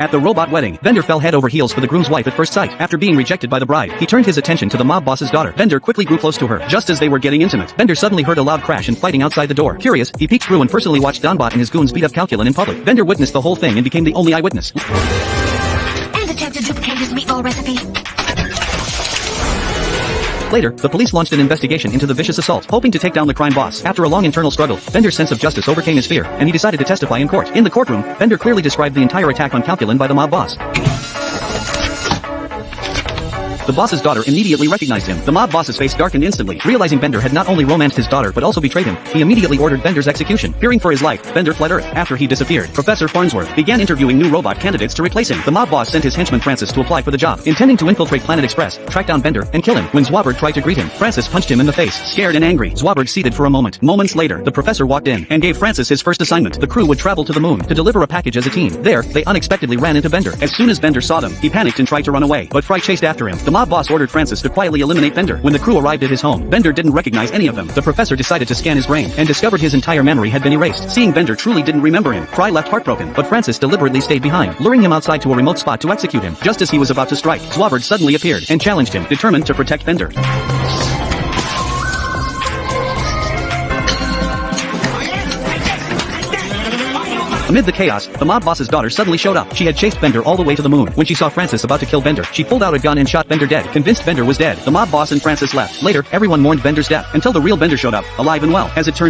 At the robot wedding, Bender fell head over heels for the groom's wife at first sight. After being rejected by the bride, he turned his attention to the mob boss's daughter. Bender quickly grew close to her. Just as they were getting intimate, Bender suddenly heard a loud crash and fighting outside the door. Curious, he peeked through and personally watched Donbot and his goons beat up Calculin in public. Bender witnessed the whole thing and became the only eyewitness. And attempted to duplicate his meatball recipe. Later, the police launched an investigation into the vicious assault, hoping to take down the crime boss. After a long internal struggle, Bender's sense of justice overcame his fear, and he decided to testify in court. In the courtroom, Bender clearly described the entire attack on Calculin by the mob boss. The boss's daughter immediately recognized him. The mob boss's face darkened instantly. Realizing Bender had not only romanced his daughter but also betrayed him, he immediately ordered Bender's execution. Fearing for his life, Bender fled Earth. After he disappeared, Professor Farnsworth began interviewing new robot candidates to replace him. The mob boss sent his henchman Francis to apply for the job, intending to infiltrate Planet Express, track down Bender, and kill him. When Zwaberg tried to greet him, Francis punched him in the face. Scared and angry, Zwaberg seated for a moment. Moments later, the professor walked in and gave Francis his first assignment. The crew would travel to the moon to deliver a package as a team. There, they unexpectedly ran into Bender. As soon as Bender saw them, he panicked and tried to run away, but Fry chased after him. The mob boss ordered Francis to quietly eliminate Bender. When the crew arrived at his home, Bender didn't recognize any of them. The professor decided to scan his brain and discovered his entire memory had been erased. Seeing Bender truly didn't remember him, Fry left heartbroken, but Francis deliberately stayed behind, luring him outside to a remote spot to execute him. Just as he was about to strike, Zwaberg suddenly appeared and challenged him, determined to protect Bender. Amid the chaos, the mob boss's daughter suddenly showed up. She had chased Bender all the way to the moon. When she saw Francis about to kill Bender, she pulled out a gun and shot Bender dead. Convinced Bender was dead, the mob boss and Francis left. Later, everyone mourned Bender's death, until the real Bender showed up, alive and well. As it turned